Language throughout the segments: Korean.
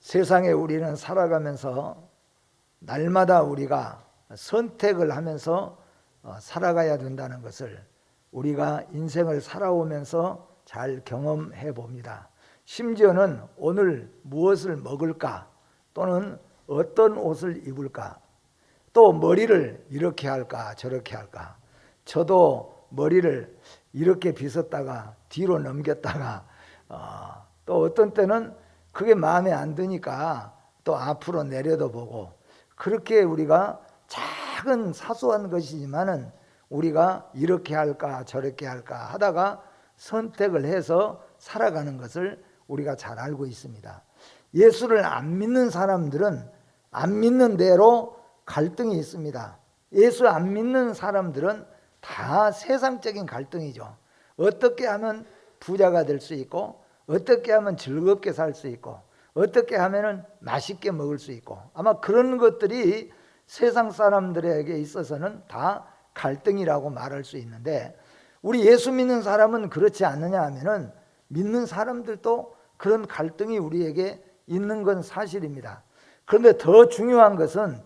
세상에 우리는 살아가면서 날마다 우리가 선택을 하면서 살아가야 된다는 것을 우리가 인생을 살아오면서 잘 경험해 봅니다. 심지어는 오늘 무엇을 먹을까, 또는 어떤 옷을 입을까, 또 머리를 이렇게 할까 저렇게 할까. 저도 머리를 이렇게 빗었다가 뒤로 넘겼다가 또 어떤 때는 그게 마음에 안 드니까 또 앞으로 내려도 보고, 그렇게 우리가 작은 사소한 것이지만은 우리가 이렇게 할까 저렇게 할까 하다가 선택을 해서 살아가는 것을 우리가 잘 알고 있습니다. 예수를 안 믿는 사람들은 안 믿는 대로 갈등이 있습니다. 예수 안 믿는 사람들은 다 세상적인 갈등이죠. 어떻게 하면 부자가 될 수 있고, 어떻게 하면 즐겁게 살 수 있고, 어떻게 하면 맛있게 먹을 수 있고, 아마 그런 것들이 세상 사람들에게 있어서는 다 갈등이라고 말할 수 있는데, 우리 예수 믿는 사람은 그렇지 않느냐 하면은 믿는 사람들도 그런 갈등이 우리에게 있는 건 사실입니다. 그런데 더 중요한 것은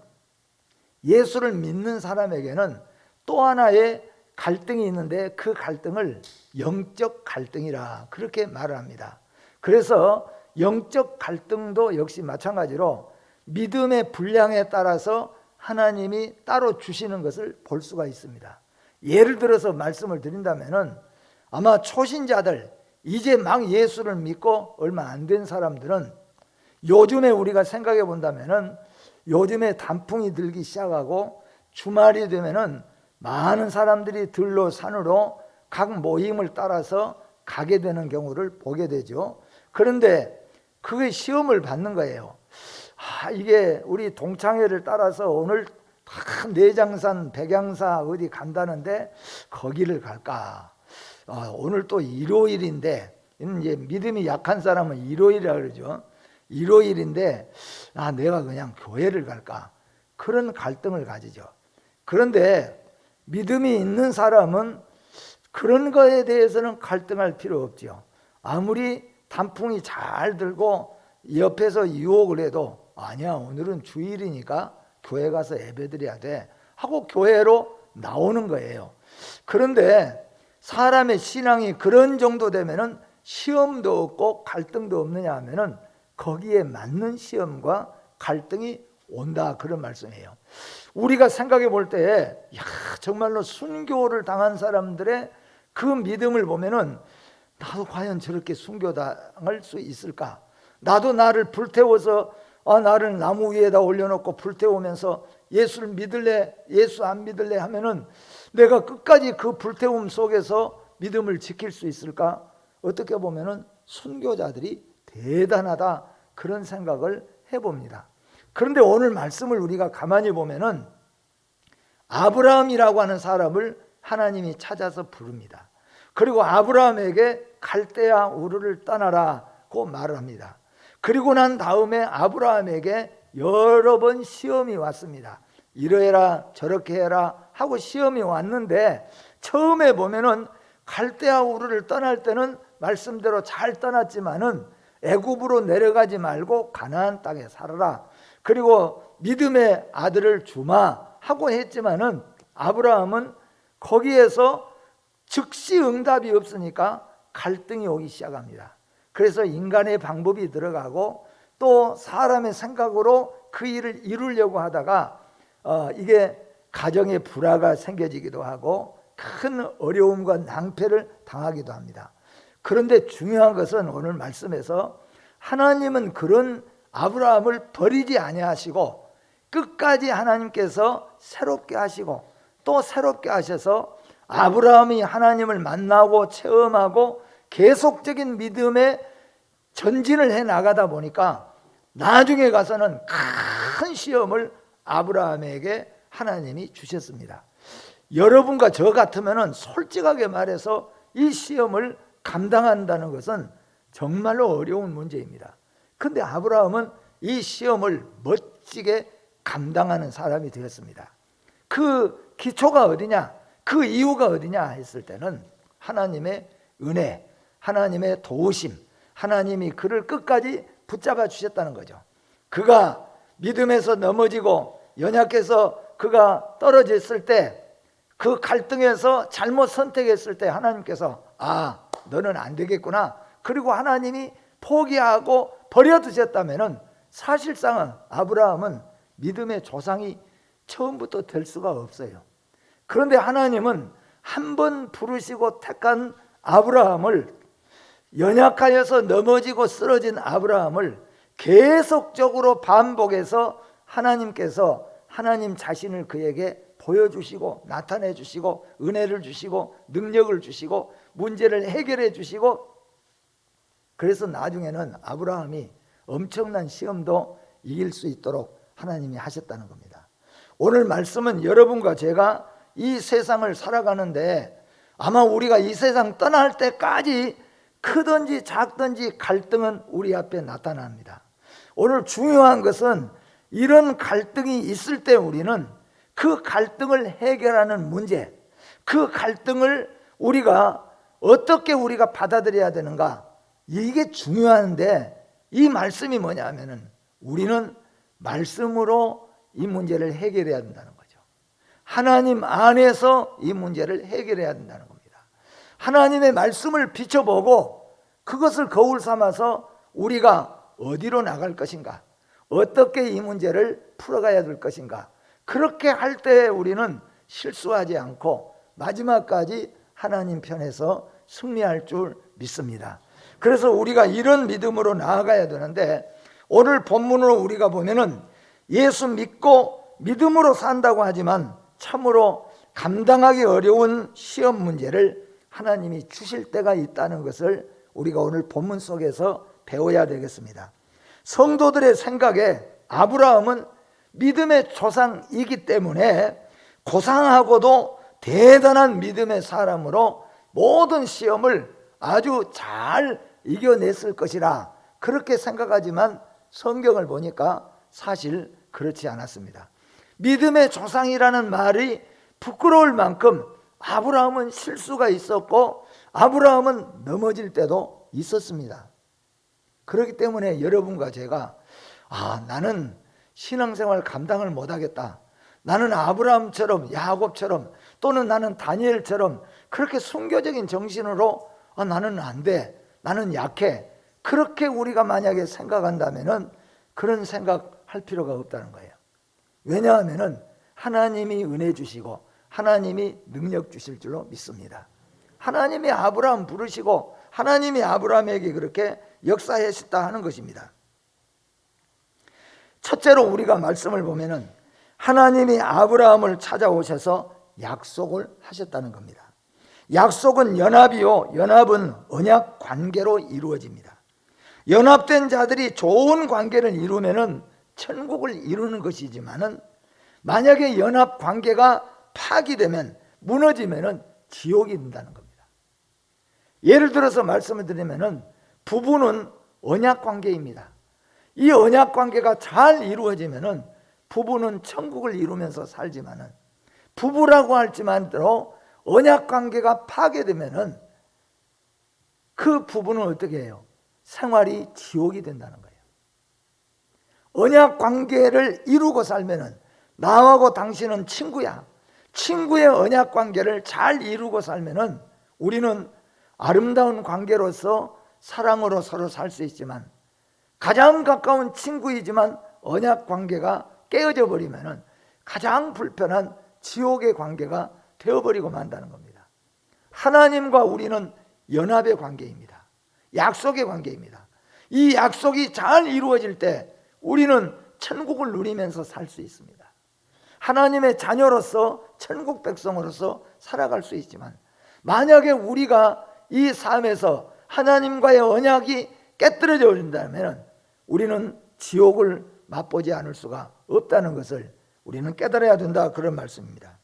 예수를 믿는 사람에게는 또 하나의 갈등이 있는데, 그 갈등을 영적 갈등이라 그렇게 말을 합니다. 그래서 영적 갈등도 역시 마찬가지로 믿음의 분량에 따라서 하나님이 따로 주시는 것을 볼 수가 있습니다. 예를 들어서 말씀을 드린다면은, 아마 초신자들, 이제 막 예수를 믿고 얼마 안 된 사람들은 요즘에 우리가 생각해 본다면은, 요즘에 단풍이 들기 시작하고 주말이 되면은 많은 사람들이 들로 산으로 각 모임을 따라서 가게 되는 경우를 보게 되죠. 그런데 그게 시험을 받는 거예요. 이게 우리 동창회를 따라서 오늘 내장산 백양사 어디 간다는데 거기를 갈까? 오늘 또 일요일인데, 이제 믿음이 약한 사람은 일요일이라 그러죠. 일요일인데 내가 그냥 교회를 갈까? 그런 갈등을 가지죠. 그런데 믿음이 있는 사람은 그런 거에 대해서는 갈등할 필요 없죠. 아무리 단풍이 잘 들고 옆에서 유혹을 해도, 아니야 오늘은 주일이니까 교회 가서 예배드려야 돼 하고 교회로 나오는 거예요. 그런데 사람의 신앙이 그런 정도 되면은 시험도 없고 갈등도 없느냐 하면은 거기에 맞는 시험과 갈등이 온다, 그런 말씀이에요. 우리가 생각해 볼 때 정말로 순교를 당한 사람들의 그 믿음을 보면은, 나도 과연 저렇게 순교당할 수 있을까? 나도 나를 불태워서 나를 나무 위에다 올려놓고 불태우면서 예수를 믿을래 예수 안 믿을래 하면은 내가 끝까지 그 불태움 속에서 믿음을 지킬 수 있을까? 어떻게 보면은 순교자들이 대단하다, 그런 생각을 해봅니다. 그런데 오늘 말씀을 우리가 가만히 보면은 아브라함이라고 하는 사람을 하나님이 찾아서 부릅니다. 그리고 아브라함에게 갈대아 우르를 떠나라고 말을 합니다. 그리고 난 다음에 아브라함에게 여러 번 시험이 왔습니다. 이러해라 저렇게 해라 하고 시험이 왔는데, 처음에 보면은 갈대아 우르를 떠날 때는 말씀대로 잘 떠났지만은 애굽으로 내려가지 말고 가나안 땅에 살아라, 그리고 믿음의 아들을 주마 하고 했지만은 아브라함은 거기에서 즉시 응답이 없으니까 갈등이 오기 시작합니다. 그래서 인간의 방법이 들어가고 또 사람의 생각으로 그 일을 이루려고 하다가 이게 가정에 불화가 생겨지기도 하고 큰 어려움과 낭패를 당하기도 합니다. 그런데 중요한 것은 오늘 말씀에서 하나님은 그런 아브라함을 버리지 아니하시고 끝까지 하나님께서 새롭게 하시고 또 새롭게 하셔서 아브라함이 하나님을 만나고 체험하고 계속적인 믿음의 전진을 해 나가다 보니까 나중에 가서는 큰 시험을 아브라함에게 하나님이 주셨습니다. 여러분과 저 같으면 솔직하게 말해서 이 시험을 감당한다는 것은 정말로 어려운 문제입니다. 그런데 아브라함은 이 시험을 멋지게 감당하는 사람이 되었습니다. 그 기초가 어디냐, 그 이유가 어디냐 했을 때는 하나님의 은혜, 하나님의 도우심, 하나님이 그를 끝까지 붙잡아 주셨다는 거죠. 그가 믿음에서 넘어지고 연약해서 그가 떨어졌을 때, 그 갈등에서 잘못 선택했을 때 하나님께서 너는 안 되겠구나, 그리고 하나님이 포기하고 버려두셨다면 사실상은 아브라함은 믿음의 조상이 처음부터 될 수가 없어요. 그런데 하나님은 한 번 부르시고 택한 아브라함을, 연약하여서 넘어지고 쓰러진 아브라함을 계속적으로 반복해서 하나님께서 하나님 자신을 그에게 보여주시고 나타내 주시고 은혜를 주시고 능력을 주시고 문제를 해결해 주시고, 그래서 나중에는 아브라함이 엄청난 시험도 이길 수 있도록 하나님이 하셨다는 겁니다. 오늘 말씀은 여러분과 제가 이 세상을 살아가는데 아마 우리가 이 세상 떠날 때까지 크든지 작든지 갈등은 우리 앞에 나타납니다. 오늘 중요한 것은 이런 갈등이 있을 때 우리는 그 갈등을 해결하는 문제, 그 갈등을 우리가 어떻게 우리가 받아들여야 되는가, 이게 중요한데, 이 말씀이 뭐냐 하면은 우리는 말씀으로 이 문제를 해결해야 된다는 거죠. 하나님 안에서 이 문제를 해결해야 된다는 겁니다. 하나님의 말씀을 비춰보고 그것을 거울 삼아서 우리가 어디로 나갈 것인가, 어떻게 이 문제를 풀어가야 될 것인가, 그렇게 할 때 우리는 실수하지 않고 마지막까지 하나님 편에서 승리할 줄 믿습니다. 그래서 우리가 이런 믿음으로 나아가야 되는데, 오늘 본문으로 우리가 보면은 예수 믿고 믿음으로 산다고 하지만 참으로 감당하기 어려운 시험 문제를 하나님이 주실 때가 있다는 것을 우리가 오늘 본문 속에서 배워야 되겠습니다. 성도들의 생각에 아브라함은 믿음의 조상이기 때문에 고상하고도 대단한 믿음의 사람으로 모든 시험을 아주 잘 이겨냈을 것이라 그렇게 생각하지만 성경을 보니까 사실 그렇지 않았습니다. 믿음의 조상이라는 말이 부끄러울 만큼 아브라함은 실수가 있었고 아브라함은 넘어질 때도 있었습니다. 그렇기 때문에 여러분과 제가 나는 신앙생활 감당을 못하겠다, 나는 아브라함처럼 야곱처럼 또는 나는 다니엘처럼 그렇게 순교적인 정신으로 나는 안 돼, 나는 약해, 그렇게 우리가 만약에 생각한다면 그런 생각할 필요가 없다는 거예요. 왜냐하면 하나님이 은혜 주시고 하나님이 능력 주실 줄로 믿습니다. 하나님이 아브라함 부르시고 하나님이 아브라함에게 그렇게 역사하셨다 하는 것입니다. 첫째로 우리가 말씀을 보면은 하나님이 아브라함을 찾아오셔서 약속을 하셨다는 겁니다. 약속은 연합이요, 연합은 언약 관계로 이루어집니다. 연합된 자들이 좋은 관계를 이루면은 천국을 이루는 것이지만은 만약에 연합 관계가 파기되면, 무너지면은 지옥이 된다는 겁니다. 예를 들어서 말씀을 드리면은 부부는 언약 관계입니다. 이 언약 관계가 잘 이루어지면은 부부는 천국을 이루면서 살지만은, 부부라고 할지만도 언약 관계가 파괴되면은 그 부부는 어떻게 해요? 생활이 지옥이 된다는 거예요. 언약 관계를 이루고 살면은 나하고 당신은 친구야, 친구의 언약 관계를 잘 이루고 살면은 우리는 아름다운 관계로서 사랑으로 서로 살 수 있지만, 가장 가까운 친구이지만 언약 관계가 깨어져 버리면은 가장 불편한 지옥의 관계가 되어버리고 만다는 겁니다. 하나님과 우리는 연합의 관계입니다. 약속의 관계입니다. 이 약속이 잘 이루어질 때 우리는 천국을 누리면서 살 수 있습니다. 하나님의 자녀로서 천국 백성으로서 살아갈 수 있지만, 만약에 우리가 이 삶에서 하나님과의 언약이 깨뜨려져 버린다면 우리는 지옥을 맛보지 않을 수가 없다는 것을 우리는 깨달아야 된다, 그런 말씀입니다.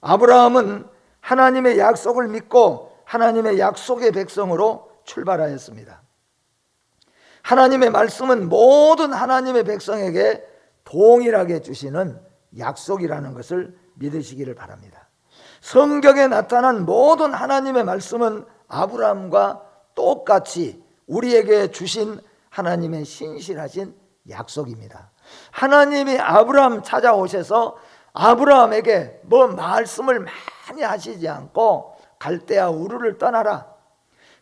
아브라함은 하나님의 약속을 믿고 하나님의 약속의 백성으로 출발하였습니다. 하나님의 말씀은 모든 하나님의 백성에게 동일하게 주시는 약속이라는 것을 믿으시기를 바랍니다. 성경에 나타난 모든 하나님의 말씀은 아브라함과 똑같이 우리에게 주신 하나님의 신실하신 약속입니다. 하나님이 아브라함 찾아오셔서 아브라함에게 뭐 말씀을 많이 하시지 않고 갈대아 우르를 떠나라.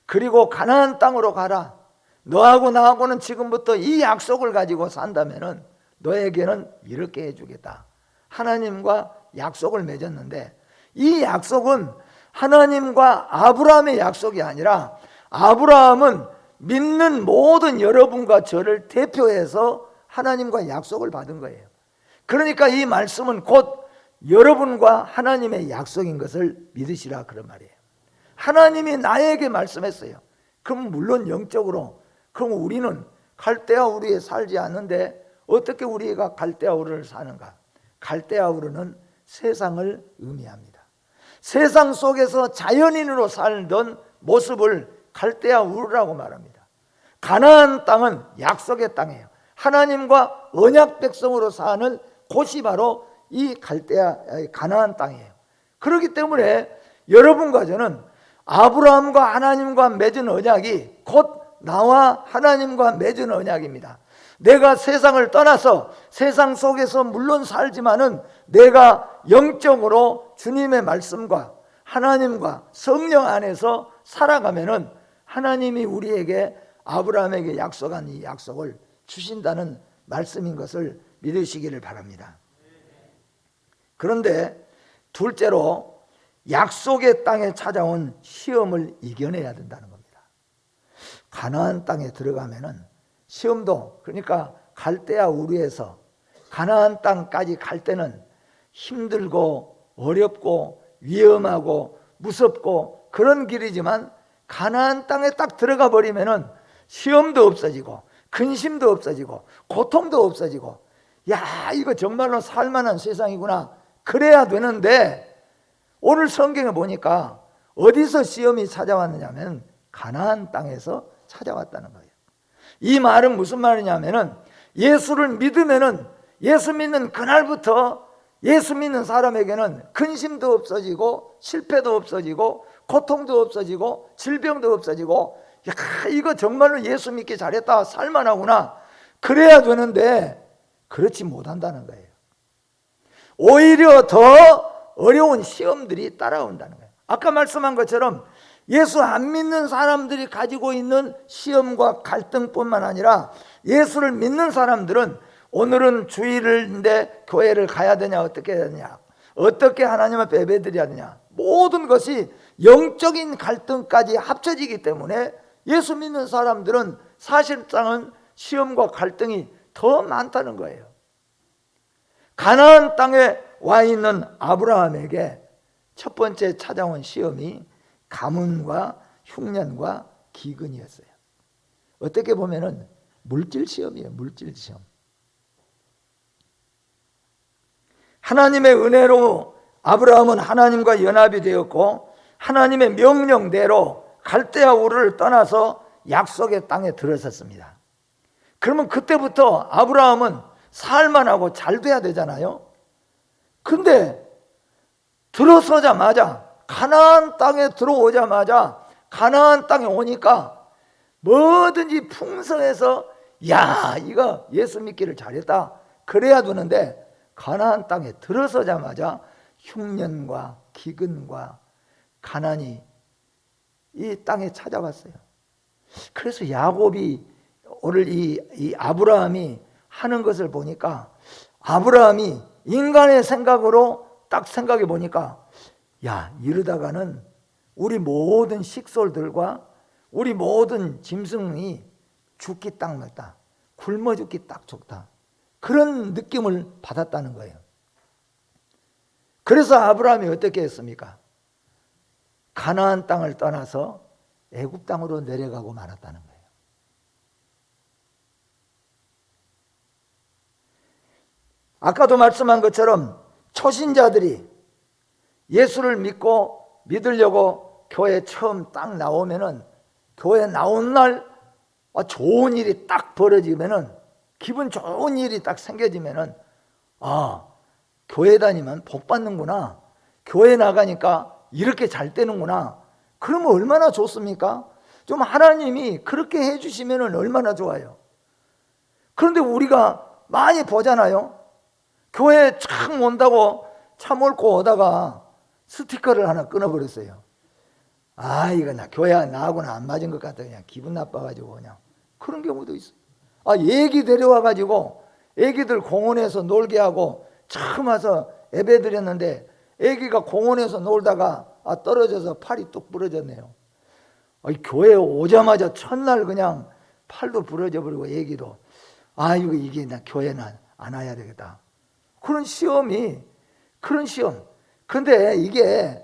그리고 가나안 땅으로 가라. 너하고 나하고는 지금부터 이 약속을 가지고 산다면은 너에게는 이렇게 해주겠다. 하나님과 약속을 맺었는데 이 약속은 하나님과 아브라함의 약속이 아니라 아브라함은 믿는 모든 여러분과 저를 대표해서 하나님과 약속을 받은 거예요. 그러니까 이 말씀은 곧 여러분과 하나님의 약속인 것을 믿으시라 그런 말이에요. 하나님이 나에게 말씀했어요. 그럼 물론 영적으로 그럼 우리는 갈대아 우르에 살지 않는데 어떻게 우리가 갈대아 우르를 사는가? 갈대아 우르는 세상을 의미합니다. 세상 속에서 자연인으로 살던 모습을 갈대아 우르라고 말합니다. 가나안 땅은 약속의 땅이에요. 하나님과 언약 백성으로 사는 곳이 바로 이 가나안 땅이에요. 그렇기 때문에 여러분과 저는 아브라함과 하나님과 맺은 언약이 곧 나와 하나님과 맺은 언약입니다. 내가 세상을 떠나서 세상 속에서 물론 살지만은 내가 영적으로 주님의 말씀과 하나님과 성령 안에서 살아가면은 하나님이 우리에게 아브라함에게 약속한 이 약속을 주신다는 말씀인 것을 믿으시기를 바랍니다. 그런데 둘째로 약속의 땅에 찾아온 시험을 이겨내야 된다는 겁니다. 가나안 땅에 들어가면은 시험도, 그러니까 갈대아 우르에서 가나안 땅까지 갈 때는 힘들고 어렵고 위험하고 무섭고 그런 길이지만 가나안 땅에 딱 들어가 버리면은 시험도 없어지고 근심도 없어지고 고통도 없어지고, 야, 이거 정말로 살만한 세상이구나 그래야 되는데, 오늘 성경에 보니까 어디서 시험이 찾아왔느냐면 가나안 땅에서 찾아왔다는 거예요. 이 말은 무슨 말이냐면은 예수를 믿으면은 예수 믿는 그날부터 예수 믿는 사람에게는 근심도 없어지고 실패도 없어지고 고통도 없어지고 질병도 없어지고, 야, 이거 정말로 예수 믿기 잘했다 살만하구나 그래야 되는데 그렇지 못한다는 거예요. 오히려 더 어려운 시험들이 따라온다는 거예요. 아까 말씀한 것처럼 예수 안 믿는 사람들이 가지고 있는 시험과 갈등뿐만 아니라 예수를 믿는 사람들은 오늘은 주일인데 교회를 가야 되냐, 어떻게 해야 되냐, 어떻게 하나님 앞에 예배드려야 되냐, 모든 것이 영적인 갈등까지 합쳐지기 때문에 예수 믿는 사람들은 사실상은 시험과 갈등이 더 많다는 거예요. 가나안 땅에 와 있는 아브라함에게 첫 번째 찾아온 시험이 가뭄과 흉년과 기근이었어요. 어떻게 보면은 물질 시험이에요. 물질 시험. 하나님의 은혜로 아브라함은 하나님과 연합이 되었고 하나님의 명령대로 갈대아 우르를 떠나서 약속의 땅에 들어섰습니다. 그러면 그때부터 아브라함은 살만하고 잘 돼야 되잖아요. 근데 들어서자마자 가나안 땅에 들어오자마자 가나안 땅에 오니까 뭐든지 풍성해서 야, 이거 예수 믿기를 잘했다 그래야 되는데 가나안 땅에 들어서자마자 흉년과 기근과 가난이 이 땅에 찾아왔어요. 그래서 야곱이 오늘 이 아브라함이 하는 것을 보니까 아브라함이 인간의 생각으로 딱 생각해 보니까, 야, 이러다가는 우리 모든 식솔들과 우리 모든 짐승이 죽기 딱 맞다, 굶어 죽기 딱 좋다, 그런 느낌을 받았다는 거예요. 그래서 아브라함이 어떻게 했습니까? 가나안 땅을 떠나서 애굽 땅으로 내려가고 말았다는 거예요. 아까도 말씀한 것처럼 초신자들이 예수를 믿으려고 교회 처음 딱 나오면은, 교회 나온 날 좋은 일이 딱 벌어지면은, 기분 좋은 일이 딱 생겨지면은, 아, 교회 다니면 복 받는구나, 교회 나가니까 이렇게 잘 되는구나, 그러면 얼마나 좋습니까? 좀 하나님이 그렇게 해주시면 얼마나 좋아요. 그런데 우리가 많이 보잖아요. 교회에 참 온다고 참 옳고 오다가 스티커를 하나 끊어버렸어요. 아, 이거 교회 나하고는 안 맞은 것 같다. 그냥 기분 나빠가지고 그냥. 그런 경우도 있어요. 애기 데려와가지고 애기들 공원에서 놀게 하고 처음 와서 예배 드렸는데 애기가 공원에서 놀다가 떨어져서 팔이 뚝 부러졌네요. 교회에 오자마자 첫날 그냥 팔도 부러져 버리고 애기도 이게 나 교회는 안 와야 되겠다. 그런 시험. 근데 이게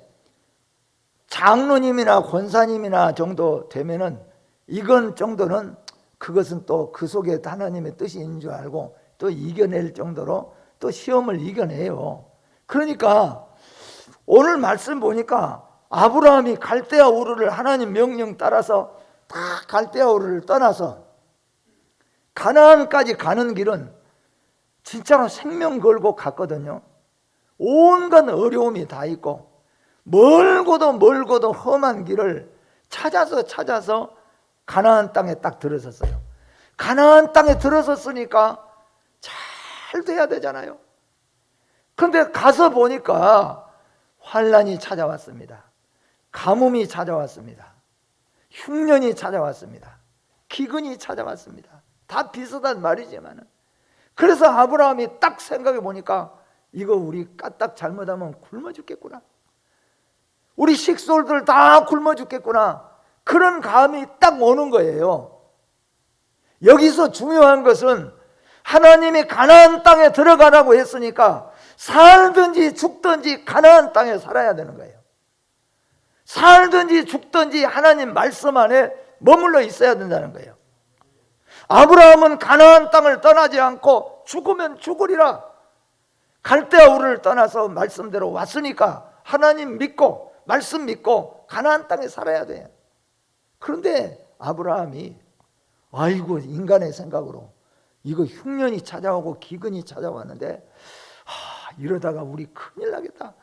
장로님이나 권사님이나 정도 되면은 이건 정도는 그것은 또 그 속에 하나님의 뜻이 있는 줄 알고 또 이겨낼 정도로 또 시험을 이겨내요. 그러니까 오늘 말씀 보니까 아브라함이 갈대아 우르를 하나님 명령 따라서 다 갈대아 우르를 떠나서 가나안까지 가는 길은 진짜로 생명 걸고 갔거든요. 온갖 어려움이 다 있고 멀고도 험한 길을 찾아서 가나안 땅에 딱 들어섰어요. 가나안 땅에 들어섰으니까 잘 돼야 되잖아요. 그런데 가서 보니까 환난이 찾아왔습니다. 가뭄이 찾아왔습니다. 흉년이 찾아왔습니다. 기근이 찾아왔습니다. 다 비슷한 말이지만 그래서 아브라함이 딱 생각해 보니까 이거 우리 까딱 잘못하면 굶어 죽겠구나. 우리 식솔들 다 굶어 죽겠구나. 그런 감이 딱 오는 거예요. 여기서 중요한 것은 하나님이 가나안 땅에 들어가라고 했으니까 살든지 죽든지 가나안 땅에 살아야 되는 거예요. 살든지 죽든지 하나님 말씀 안에 머물러 있어야 된다는 거예요. 아브라함은 가나안 땅을 떠나지 않고 죽으면 죽으리라. 갈대아 우르를 떠나서 말씀대로 왔으니까 하나님 믿고 말씀 믿고 가나안 땅에 살아야 돼요. 그런데 아브라함이 인간의 생각으로 이거 흉년이 찾아오고 기근이 찾아왔는데 이러다가 우리 큰일 나겠다.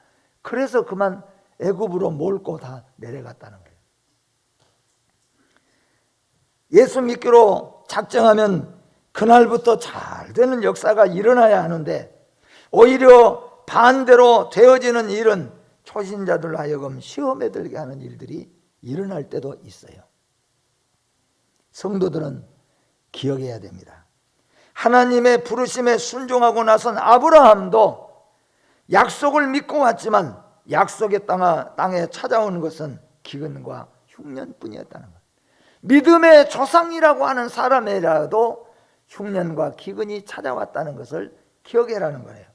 그래서 그만 애굽으로 몰고 다 내려갔다는 거예요. 예수 믿기로 작정하면 그날부터 잘 되는 역사가 일어나야 하는데 오히려 반대로 되어지는 일은 초신자들 하여금 시험에 들게 하는 일들이 일어날 때도 있어요. 성도들은 기억해야 됩니다. 하나님의 부르심에 순종하고 나선 아브라함도 약속을 믿고 왔지만 약속의 땅에 찾아오는 것은 기근과 흉년뿐이었다는 것. 믿음의 조상이라고 하는 사람이라도 흉년과 기근이 찾아왔다는 것을 기억해라는 거예요.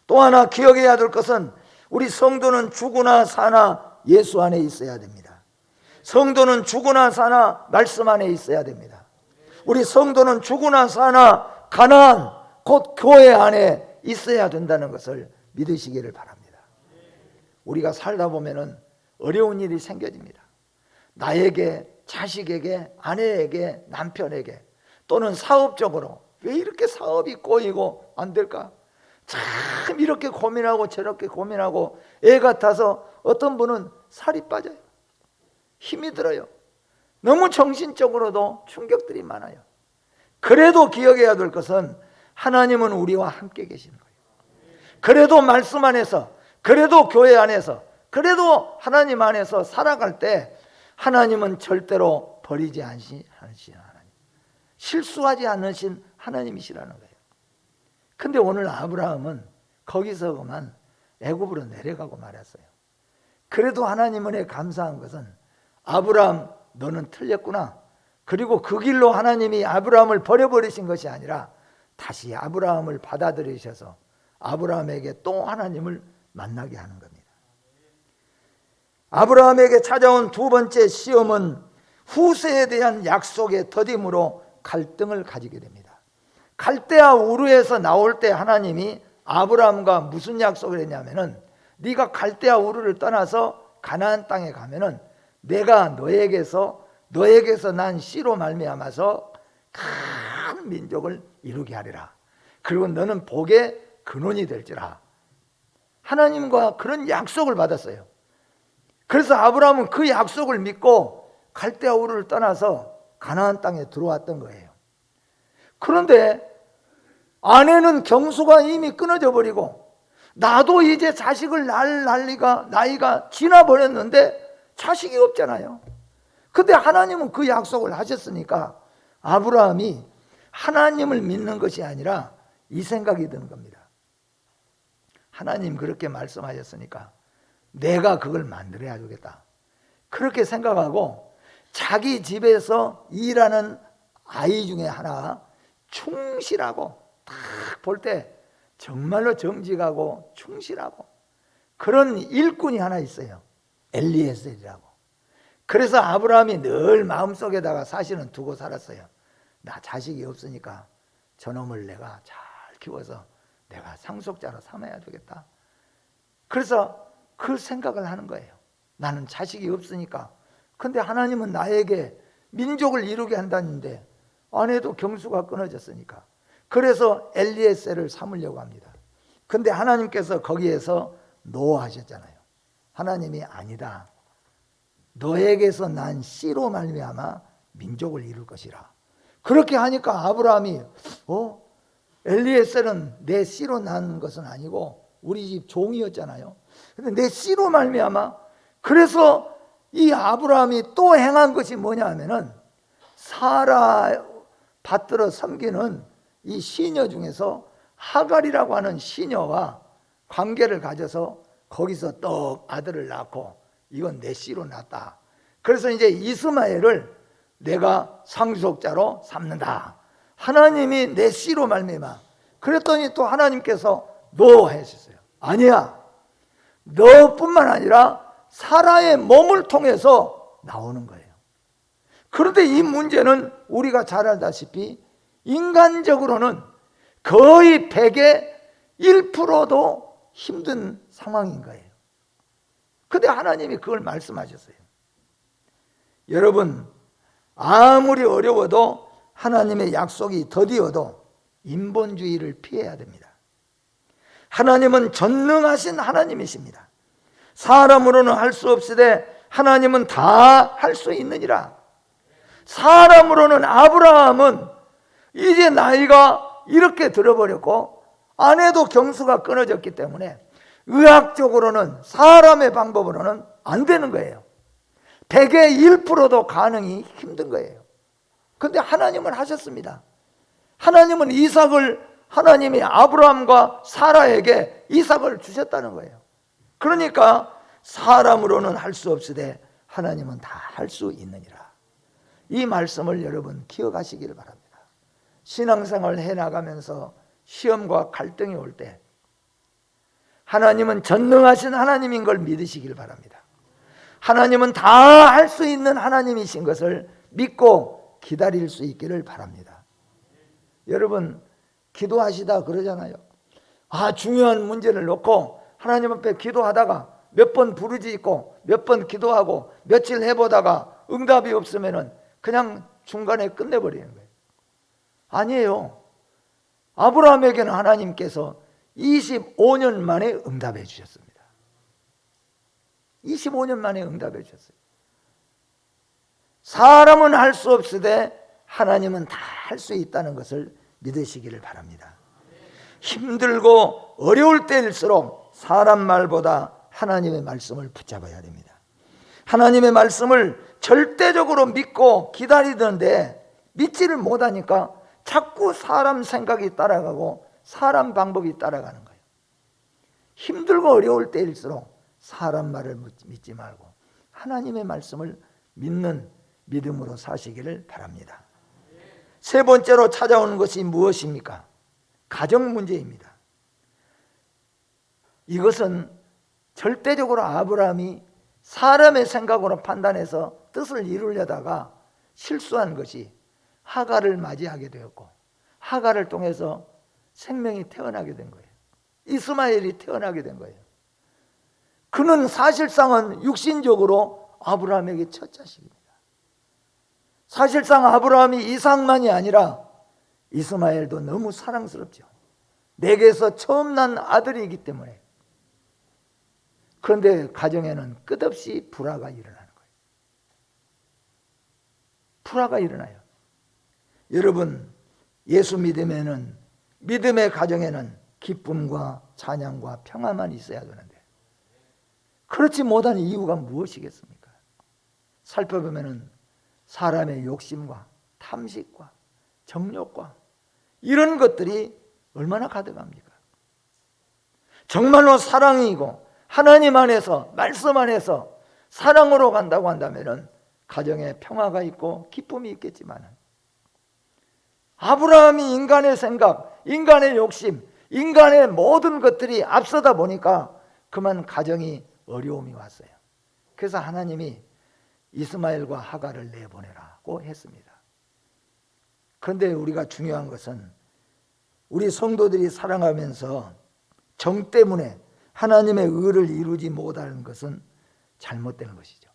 또 하나 기억해야 될 것은 우리 성도는 죽으나 사나 예수 안에 있어야 됩니다. 성도는 죽으나 사나 말씀 안에 있어야 됩니다. 우리 성도는 죽으나 사나 가나안 곧 교회 안에 있어야 된다는 것을 믿으시기를 바랍니다. 우리가 살다 보면은 어려운 일이 생겨집니다. 나에게, 자식에게, 아내에게, 남편에게 또는 사업적으로 왜 이렇게 사업이 꼬이고 안 될까? 참 이렇게 고민하고 저렇게 고민하고 애 같아서 어떤 분은 살이 빠져요. 힘이 들어요. 너무 정신적으로도 충격들이 많아요. 그래도 기억해야 될 것은 하나님은 우리와 함께 계시는 거예요. 그래도 말씀 안에서, 그래도 교회 안에서, 그래도 하나님 안에서 살아갈 때 하나님은 절대로 버리지 않으신 하나님, 실수하지 않으신 하나님이시라는 거예요. 근데 오늘 아브라함은 거기서 그만 애굽으로 내려가고 말았어요. 그래도 하나님 은혜에 감사한 것은 아브라함 너는 틀렸구나. 그리고 그 길로 하나님이 아브라함을 버려버리신 것이 아니라 다시 아브라함을 받아들이셔서 아브라함에게 또 하나님을 만나게 하는 겁니다. 아브라함에게 찾아온 두 번째 시험은 후세에 대한 약속의 더딤으로 갈등을 가지게 됩니다. 갈대아 우르에서 나올 때 하나님이 아브라함과 무슨 약속을 했냐면은 네가 갈대아 우르를 떠나서 가나안 땅에 가면은 내가 너에게서 난 씨로 말미암아서 큰 민족을 이루게 하리라. 그리고 너는 복의 근원이 될지라. 하나님과 그런 약속을 받았어요. 그래서 아브라함은 그 약속을 믿고 갈대아 우르를 떠나서 가나안 땅에 들어왔던 거예요. 그런데 아내는 경수가 이미 끊어져 버리고 나도 이제 자식을 낳을 나이가 지나버렸는데 자식이 없잖아요. 근데 하나님은 그 약속을 하셨으니까 아브라함이 하나님을 믿는 것이 아니라 이 생각이 드는 겁니다. 하나님 그렇게 말씀하셨으니까 내가 그걸 만들어야 되겠다. 그렇게 생각하고 자기 집에서 일하는 아이 중에 하나 충실하고 딱 볼 때 정말로 정직하고 충실하고 그런 일꾼이 하나 있어요. 엘리에셀이라고. 그래서 아브라함이 늘 마음속에다가 사실은 두고 살았어요. 나 자식이 없으니까 저놈을 내가 잘 키워서 내가 상속자로 삼아야 되겠다. 그래서 그 생각을 하는 거예요. 나는 자식이 없으니까. 근데 하나님은 나에게 민족을 이루게 한다는데 아내도 경수가 끊어졌으니까. 그래서 엘리에셀을 삼으려고 합니다. 근데 하나님께서 거기에서 노하셨잖아요. 하나님이 아니다. 너에게서 난 씨로 말미암아 민족을 이룰 것이라. 그렇게 하니까 아브라함이 엘리에셀은 내 씨로 난 것은 아니고 우리 집 종이었잖아요. 근데 내 씨로 말미암아. 그래서 이 아브라함이 또 행한 것이 뭐냐 하면은 사라 받들어 섬기는 이 시녀 중에서 하갈이라고 하는 시녀와 관계를 가져서 거기서 또 아들을 낳고 이건 내 씨로 낳았다. 그래서 이제 이스마엘을 내가 상속자로 삼는다. 하나님이 내 씨로 말미암아. 그랬더니 또 하나님께서 노하셨어요. 아니야. 너뿐만 아니라 사라의 몸을 통해서 나오는 거예요. 그런데 이 문제는 우리가 잘 알다시피 인간적으로는 거의 100의 1%도 힘든 상황인 거예요. 근데 하나님이 그걸 말씀하셨어요. 여러분, 아무리 어려워도 하나님의 약속이 더디어도 인본주의를 피해야 됩니다. 하나님은 전능하신 하나님이십니다. 사람으로는 할 수 없으되 하나님은 다 할 수 있느니라. 사람으로는 아브라함은 이제 나이가 이렇게 들어버렸고 아내도 경수가 끊어졌기 때문에 의학적으로는 사람의 방법으로는 안 되는 거예요. 100의 1%도 가능이 힘든 거예요. 그런데 하나님은 하셨습니다. 하나님은 하나님이 아브라함과 사라에게 이삭을 주셨다는 거예요. 그러니까 사람으로는 할 수 없으되 하나님은 다 할 수 있느니라. 이 말씀을 여러분 기억하시기를 바랍니다. 신앙생활을 해나가면서 시험과 갈등이 올 때 하나님은 전능하신 하나님인 걸 믿으시길 바랍니다. 하나님은 다 할 수 있는 하나님이신 것을 믿고 기다릴 수 있기를 바랍니다. 여러분 기도하시다 그러잖아요. 중요한 문제를 놓고 하나님 앞에 기도하다가 몇 번 부르짖고 몇 번 기도하고 며칠 해보다가 응답이 없으면 그냥 중간에 끝내버리는 거예요. 아니에요. 아브라함에게는 하나님께서 25년 만에 응답해 주셨습니다. 25년 만에 응답해 주셨어요. 사람은 할 수 없으되 하나님은 다 할 수 있다는 것을 믿으시기를 바랍니다. 힘들고 어려울 때일수록 사람 말보다 하나님의 말씀을 붙잡아야 됩니다. 하나님의 말씀을 절대적으로 믿고 기다리던데 믿지를 못하니까 자꾸 사람 생각이 따라가고 사람 방법이 따라가는 거예요. 힘들고 어려울 때일수록 사람 말을 믿지 말고 하나님의 말씀을 믿는 믿음으로 사시기를 바랍니다. 세 번째로 찾아오는 것이 무엇입니까? 가정 문제입니다. 이것은 절대적으로 아브라함이 사람의 생각으로 판단해서 뜻을 이루려다가 실수한 것이 하갈을 맞이하게 되었고 하갈을 통해서 생명이 태어나게 된 거예요. 이스마엘이 태어나게 된 거예요. 그는 사실상은 육신적으로 아브라함에게 첫 자식입니다. 사실상 아브라함이 이삭만이 아니라 이스마엘도 너무 사랑스럽죠. 내게서 처음 난 아들이기 때문에. 그런데 가정에는 끝없이 불화가 일어나는 거예요. 불화가 일어나요. 여러분, 예수 믿음에는, 믿음의 가정에는 기쁨과 찬양과 평화만 있어야 되는데 그렇지 못한 이유가 무엇이겠습니까? 살펴보면은 사람의 욕심과 탐식과 정욕과 이런 것들이 얼마나 가득합니까? 정말로 사랑이고 하나님 안에서, 말씀 안에서 사랑으로 간다고 한다면 가정에 평화가 있고 기쁨이 있겠지만, 아브라함이 인간의 생각, 인간의 욕심, 인간의 모든 것들이 앞서다 보니까 그만 가정이 어려움이 왔어요. 그래서 하나님이 이스마엘과 하갈을 내보내라고 했습니다. 그런데 우리가 중요한 것은 우리 성도들이 살아가면서 정 때문에 하나님의 의를 이루지 못하는 것은 잘못된 것이죠.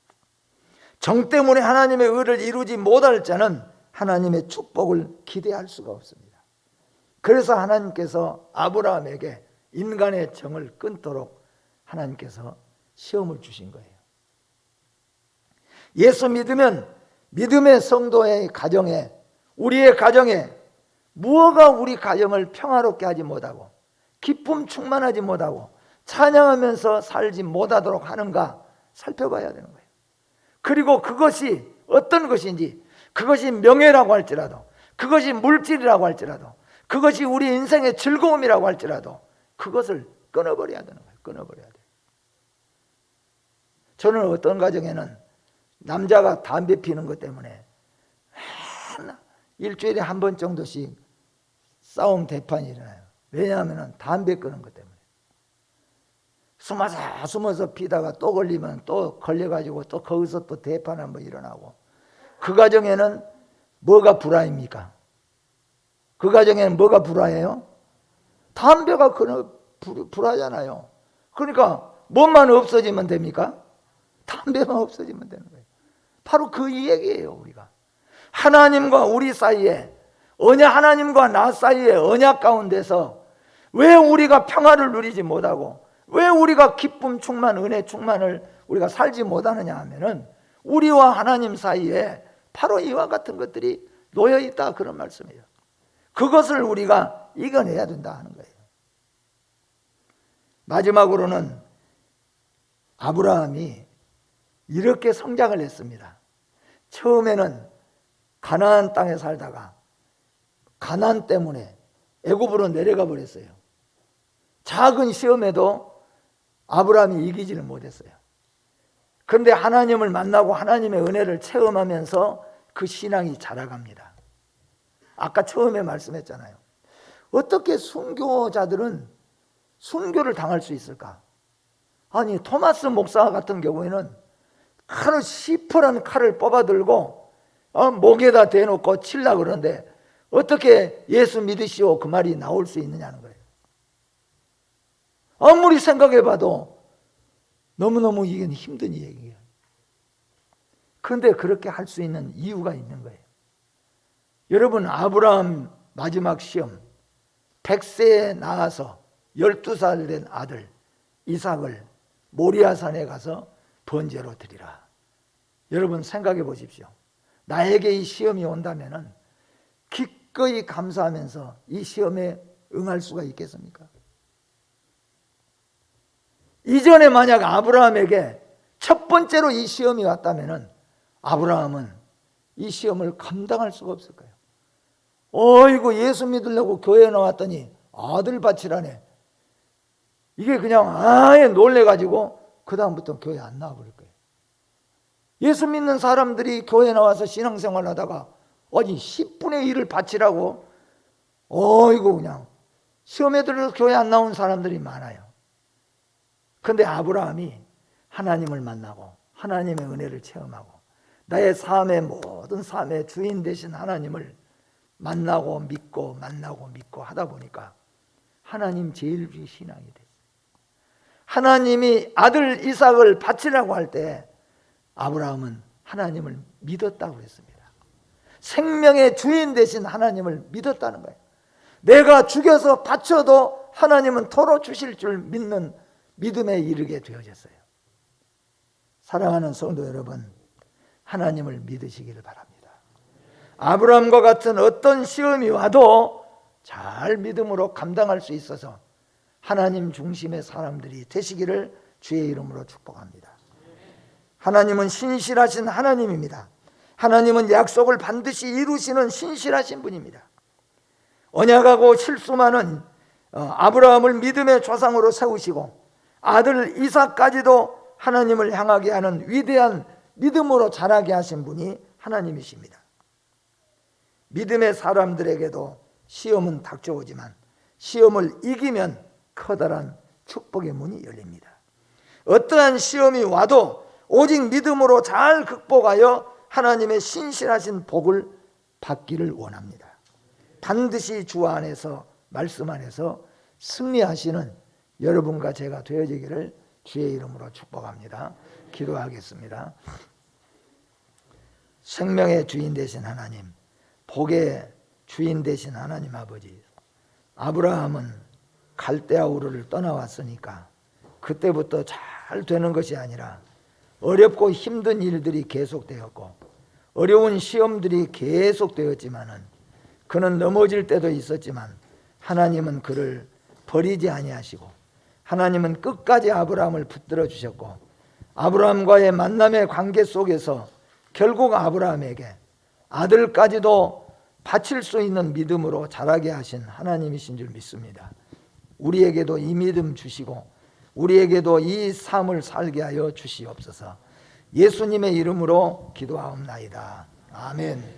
정 때문에 하나님의 의를 이루지 못할 자는 하나님의 축복을 기대할 수가 없습니다. 그래서 하나님께서 아브라함에게 인간의 정을 끊도록 하나님께서 시험을 주신 거예요. 예수 믿으면 믿음의 성도의 가정에, 우리의 가정에 무엇가 우리 가정을 평화롭게 하지 못하고 기쁨 충만하지 못하고 찬양하면서 살지 못하도록 하는가 살펴봐야 되는 거예요. 그리고 그것이 어떤 것인지, 그것이 명예라고 할지라도, 그것이 물질이라고 할지라도, 그것이 우리 인생의 즐거움이라고 할지라도 그것을 끊어버려야 되는 거예요. 끊어버려야 돼요. 저는 어떤 가정에는 남자가 담배 피는 것 때문에 일주일에 한 번 정도씩 싸움 대판이 일어나요. 왜냐하면 담배 끊은 것 때문에. 숨어서 피다가 또 걸리면 또 걸려가지고 또 거기서 또 대판 한번 일어나고. 그 가정에는 뭐가 불화입니까? 그 가정에는 뭐가 불화예요? 담배가 불화잖아요. 그러니까 뭐만 없어지면 됩니까? 담배만 없어지면 되는 거예요. 바로 그 얘기예요. 우리가 하나님과 우리 사이에, 하나님과 나 사이에 언약 가운데서 왜 우리가 평화를 누리지 못하고 왜 우리가 기쁨 충만, 은혜 충만을 우리가 살지 못하느냐 하면은 우리와 하나님 사이에 바로 이와 같은 것들이 놓여 있다, 그런 말씀이에요. 그것을 우리가 이겨내야 된다 하는 거예요. 마지막으로는 아브라함이 이렇게 성장을 했습니다. 처음에는 가나안 땅에 살다가 가난 때문에 애굽으로 내려가 버렸어요. 작은 시험에도 아브라함이 이기지를 못했어요. 그런데 하나님을 만나고 하나님의 은혜를 체험하면서 그 신앙이 자라갑니다. 아까 처음에 말씀했잖아요. 어떻게 순교자들은 순교를 당할 수 있을까? 아니, 토마스 목사 같은 경우에는 칼을, 시퍼런 칼을 뽑아들고 목에다 대놓고 치려고 그러는데 어떻게 예수 믿으시오 그 말이 나올 수 있느냐는 거예요. 아무리 생각해봐도 너무너무 이게 힘든 얘기예요. 그런데 그렇게 할 수 있는 이유가 있는 거예요. 여러분, 아브라함 마지막 시험, 100세에 낳아서 12살 된 아들 이삭을 모리아산에 가서 번제로 드리라. 여러분 생각해 보십시오. 나에게 이 시험이 온다면 기꺼이 감사하면서 이 시험에 응할 수가 있겠습니까? 이전에 만약 아브라함에게 첫 번째로 이 시험이 왔다면 아브라함은 이 시험을 감당할 수가 없을 거예요. 어이구, 예수 믿으려고 교회에 나왔더니 아들 바치라네. 이게 그냥 아예 놀래가지고 그 다음부터 교회 안 나와버릴 거예요. 예수 믿는 사람들이 교회에 나와서 신앙생활 하다가 아니 10분의 1을 바치라고 어이구, 그냥 시험에 들어서 교회 안 나온 사람들이 많아요. 그런데 아브라함이 하나님을 만나고 하나님의 은혜를 체험하고 나의 삶의 모든 삶의 주인 되신 하나님을 만나고 믿고 하다 보니까 하나님 제일주의 신앙이 됐어요. 하나님이 아들 이삭을 바치라고 할 때 아브라함은 하나님을 믿었다고 했습니다. 생명의 주인 되신 하나님을 믿었다는 거예요. 내가 죽여서 바쳐도 하나님은 도로 주실 줄 믿는 믿음에 이르게 되어졌어요. 사랑하는 성도 여러분, 하나님을 믿으시기를 바랍니다. 아브라함과 같은 어떤 시험이 와도 잘 믿음으로 감당할 수 있어서 하나님 중심의 사람들이 되시기를 주의 이름으로 축복합니다. 하나님은 신실하신 하나님입니다. 하나님은 약속을 반드시 이루시는 신실하신 분입니다. 언약하고 실수 많은 아브라함을 믿음의 조상으로 세우시고 아들 이삭까지도 하나님을 향하게 하는 위대한 믿음으로 자라게 하신 분이 하나님이십니다. 믿음의 사람들에게도 시험은 닥쳐오지만 시험을 이기면 커다란 축복의 문이 열립니다. 어떠한 시험이 와도 오직 믿음으로 잘 극복하여 하나님의 신실하신 복을 받기를 원합니다. 반드시 주 안에서, 말씀 안에서 승리하시는 여러분과 제가 되어지기를 주의 이름으로 축복합니다. 기도하겠습니다. 생명의 주인 되신 하나님, 복의 주인 되신 하나님 아버지, 아브라함은 갈대아 우르를 떠나왔으니까 그때부터 잘 되는 것이 아니라 어렵고 힘든 일들이 계속되었고 어려운 시험들이 계속되었지만은 그는 넘어질 때도 있었지만 하나님은 그를 버리지 아니하시고 하나님은 끝까지 아브라함을 붙들어 주셨고 아브라함과의 만남의 관계 속에서 결국 아브라함에게 아들까지도 바칠 수 있는 믿음으로 자라게 하신 하나님이신 줄 믿습니다. 우리에게도 이 믿음 주시고 우리에게도 이 삶을 살게 하여 주시옵소서. 예수님의 이름으로 기도하옵나이다. 아멘.